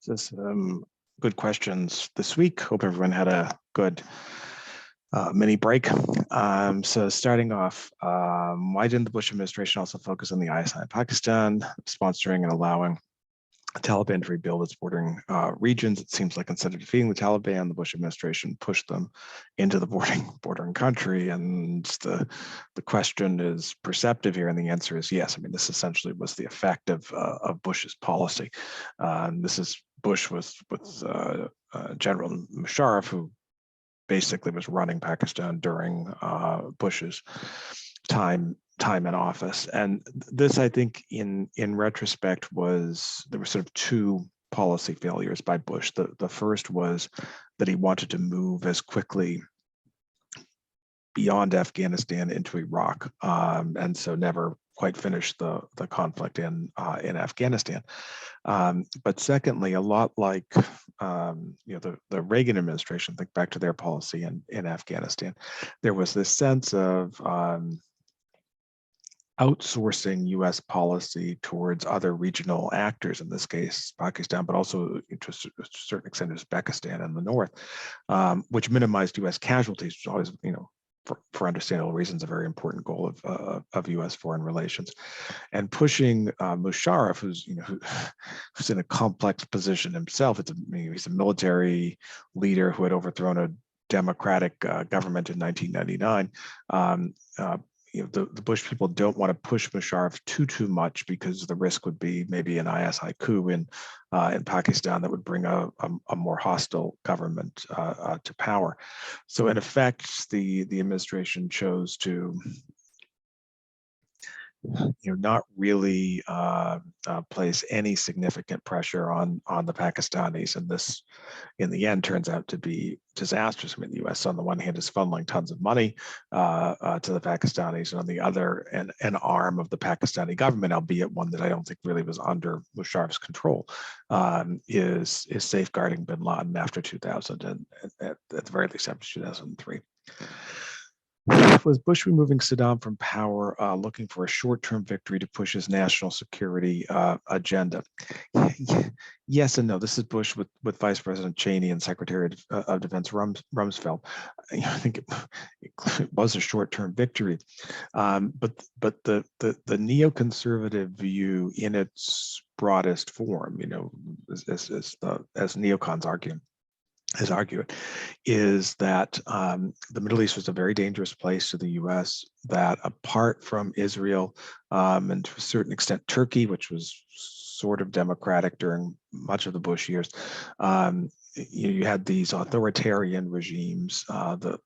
Just good questions this week. Hope everyone had a good mini break. So starting off, why didn't the Bush administration also focus on the ISI in Pakistan, sponsoring and allowing Taliban to rebuild its bordering regions? It seems like instead of defeating the Taliban, the Bush administration pushed them into the bordering country. And the question is perceptive here, and the answer is yes. I mean, this essentially was the effect of Bush's policy. This is Bush with General Musharraf, who basically was running Pakistan during Bush's time in office. And this, I think, in retrospect, there were sort of two policy failures by Bush. The first was that he wanted to move as quickly beyond Afghanistan into Iraq, and so never quite finished the conflict in Afghanistan. But secondly, a lot like the Reagan administration, think back to their policy in Afghanistan, there was this sense of outsourcing U.S. policy towards other regional actors, in this case Pakistan, but also to a certain extent Uzbekistan in the north, which minimized U.S. casualties, which is always, for understandable reasons, a very important goal of U.S. foreign relations. And pushing Musharraf, who's in a complex position himself. He's a military leader who had overthrown a democratic government in 1999. The Bush people don't want to push Musharraf too much, because the risk would be maybe an ISI coup in Pakistan that would bring a more hostile government to power. So in effect, the administration chose to not really place any significant pressure on the Pakistanis, and this, in the end, turns out to be disastrous. I mean, the U.S. on the one hand is funneling tons of money to the Pakistanis, and on the other, an arm of the Pakistani government, albeit one that I don't think really was under Musharraf's control, is safeguarding bin Laden after 2000, and at the very least after 2003. Was Bush removing Saddam from power looking for a short-term victory to push his national security agenda? Yes and no. This is Bush with Vice President Cheney and Secretary of Defense Rumsfeld. I think it was a short-term victory, but the neoconservative view in its broadest form, as neocons argue, is that the Middle East was a very dangerous place to the U.S., that apart from Israel and to a certain extent Turkey, which was sort of democratic during much of the Bush years, you had these authoritarian regimes. The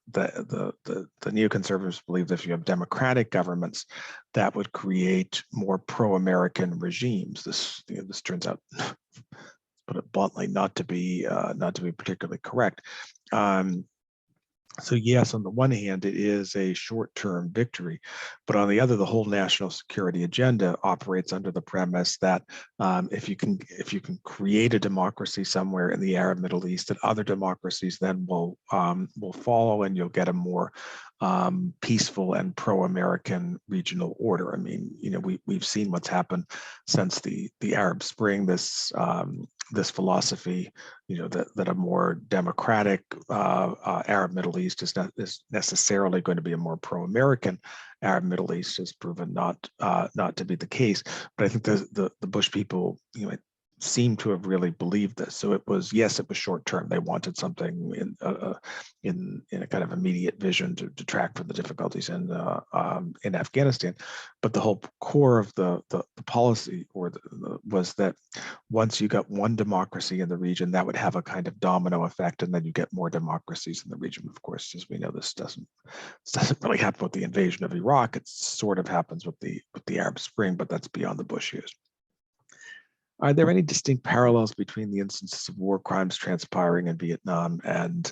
neoconservatives believe that if you have democratic governments, that would create more pro-American regimes. This turns out, put it bluntly, not to be particularly correct. So yes, on the one hand, it is a short-term victory, but on the other, the whole national security agenda operates under the premise that if you can create a democracy somewhere in the Arab Middle East, that other democracies then will follow, and you'll get a more peaceful and pro-American regional order. I mean, we've seen what's happened since the Arab Spring. This philosophy, that a more democratic Arab Middle East is necessarily going to be a more pro-American Arab Middle East, has proven not to be the case. But I think the Bush people, seem to have really believed this. So it was short term. They wanted something in a kind of immediate vision to detract from the difficulties in Afghanistan. But the whole core of the policy was that once you got one democracy in the region, that would have a kind of domino effect, and then you get more democracies in the region. Of course, as we know, this doesn't really happen with the invasion of Iraq. It sort of happens with the Arab Spring, but that's beyond the Bush years. Are there any distinct parallels between the instances of war crimes transpiring in Vietnam and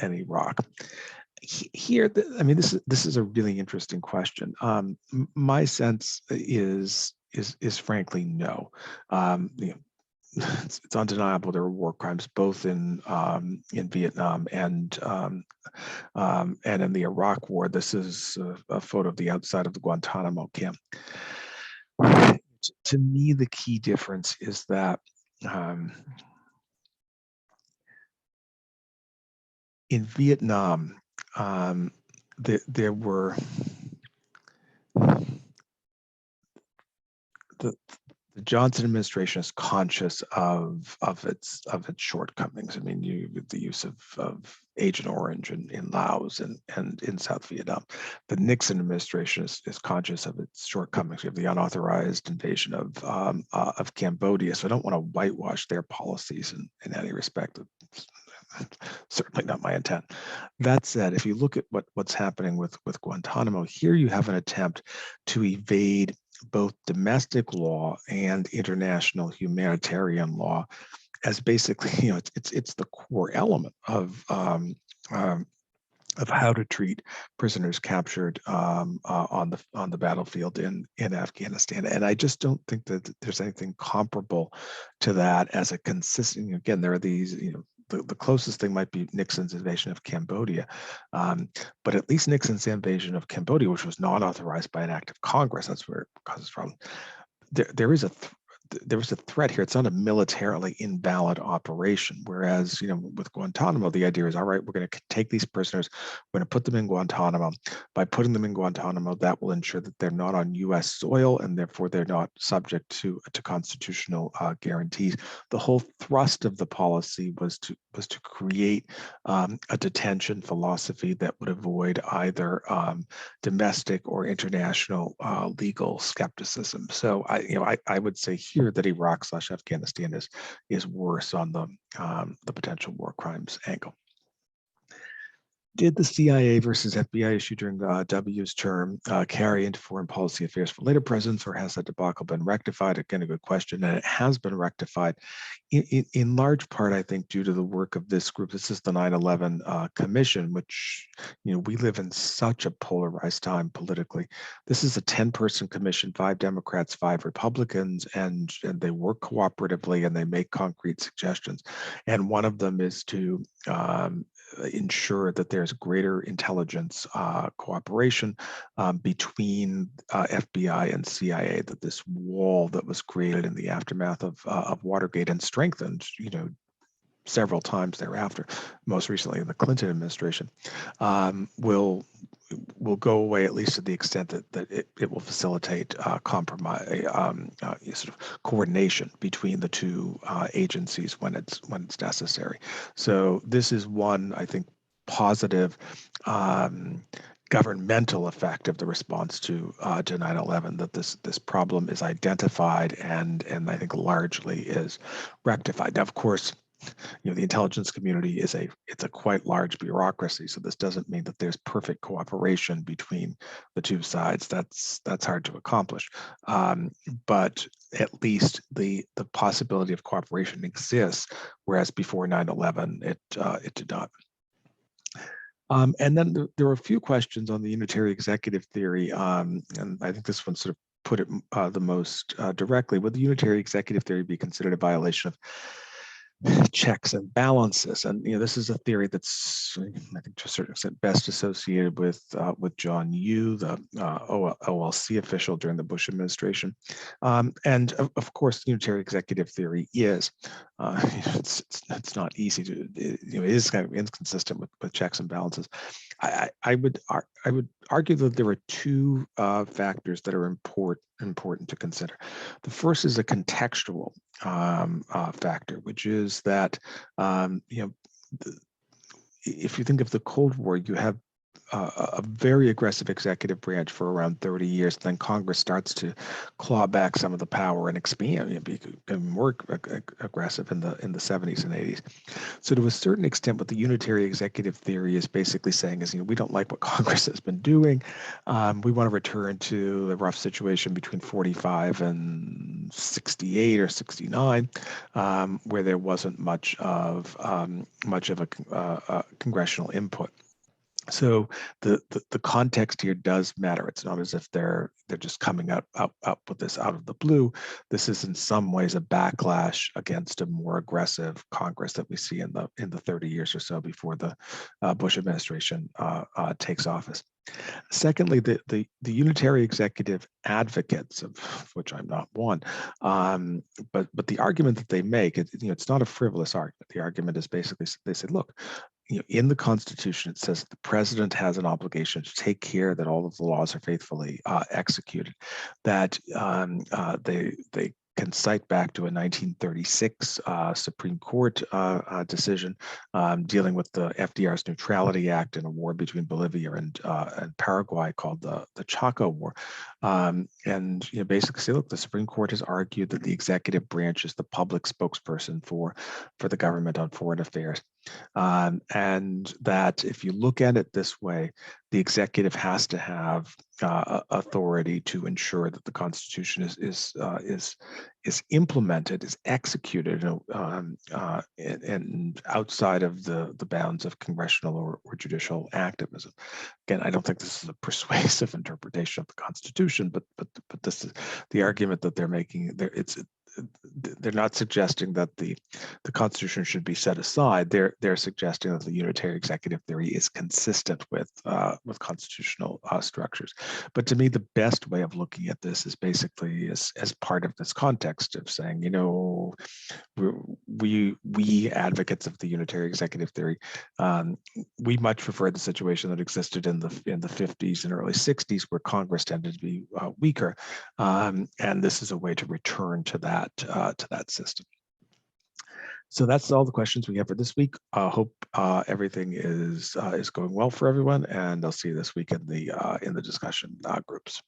Iraq? Here, this is a really interesting question. My sense is frankly no. It's undeniable there were war crimes both in Vietnam and in the Iraq War. This is a photo of the outside of the Guantanamo camp. To me, the key difference is that in Vietnam, there were the Johnson administration is conscious of its shortcomings. I mean, the use of Agent Orange in Laos and in South Vietnam. The Nixon administration is conscious of its shortcomings. We have the unauthorized invasion of Cambodia. So I don't want to whitewash their policies in any respect. Certainly not my intent. That said, if you look at what's happening with Guantanamo, here you have an attempt to evade both domestic law and international humanitarian law as basically, it's the core element of how to treat prisoners captured on the battlefield in Afghanistan. And I just don't think that there's anything comparable to that as a consistent. Again, there are these, the closest thing might be Nixon's invasion of Cambodia, but at least Nixon's invasion of Cambodia, which was not authorized by an act of Congress, that's where it causes problems. There is there was a threat here. It's not a militarily invalid operation. Whereas, with Guantanamo, the idea is, all right, we're going to take these prisoners, we're going to put them in Guantanamo. By putting them in Guantanamo, that will ensure that they're not on U.S. soil, and therefore they're not subject to constitutional guarantees. The whole thrust of the policy was to create a detention philosophy that would avoid either domestic or international legal skepticism. So I would say here that Iraq/Afghanistan is worse on the potential war crimes angle. Did the CIA versus FBI issue during W's term carry into foreign policy affairs for later presidents, or has that debacle been rectified? Again, a good question, and it has been rectified in large part, I think, due to the work of this group. This is the 9/11 Commission, which, we live in such a polarized time politically. This is a 10-person commission, 5 Democrats, 5 Republicans, and they work cooperatively and they make concrete suggestions. And one of them is to ensure that there's greater intelligence cooperation between FBI and CIA, that this wall that was created in the aftermath of Watergate and strengthened, several times thereafter, most recently in the Clinton administration, will go away, at least to the extent that it will facilitate compromise, sort of coordination between the two agencies when it's necessary. So this is one, I think, positive governmental effect of the response to 9/11, that this problem is identified and I think largely is rectified. Now, of course, the intelligence community it's a quite large bureaucracy, so this doesn't mean that there's perfect cooperation between the two sides. That's hard to accomplish, but at least the possibility of cooperation exists, whereas before 9/11 it did not. And then there were a few questions on the unitary executive theory, and I think this one sort of put it the most directly. Would the unitary executive theory be considered a violation of checks and balances? And this is a theory that's, I think, to a certain extent best associated with John Yoo, the OLC official during the Bush administration. And of course, the unitary executive theory is it's not easy to, it is kind of inconsistent with checks and balances. I would argue that there are two factors that are important to consider. The first is a contextual factor, which is that if you think of the Cold War, you have a very aggressive executive branch for around 30 years. Then Congress starts to claw back some of the power and expand, become more aggressive in the 70s and 80s. So to a certain extent, what the unitary executive theory is basically saying is, we don't like what Congress has been doing. We want to return to a rough situation between 45 and 68 or 69, where there wasn't much of a congressional input. So the context here does matter. It's not as if they're just coming up with this out of the blue. This is in some ways a backlash against a more aggressive Congress that we see in the 30 years or so before the Bush administration takes office. Secondly, the unitary executive advocates, of which I'm not one, but the argument that they make, it's not a frivolous argument. The argument is basically, they say, look, in the Constitution, it says the president has an obligation to take care that all of the laws are faithfully executed. That they can cite back to a 1936 Supreme Court decision dealing with the FDR's Neutrality Act in a war between Bolivia and Paraguay called the Chaco War. And basically say, look, the Supreme Court has argued that the executive branch is the public spokesperson for the government on foreign affairs. And that if you look at it this way, the executive has to have authority to ensure that the Constitution is implemented, is executed, and outside of the bounds of congressional or judicial activism. Again, I don't think this is a persuasive interpretation of the Constitution, but this is the argument that they're making. They're not suggesting that the Constitution should be set aside. They're suggesting that the unitary executive theory is consistent with constitutional structures. But to me, the best way of looking at this is basically as part of this context of saying, we advocates of the unitary executive theory, we much prefer the situation that existed in the 50s and early 60s, where Congress tended to be weaker, and this is a way to return to that system. So that's all the questions we have for this week. Hope everything is going well for everyone, and I'll see you this week in the discussion groups.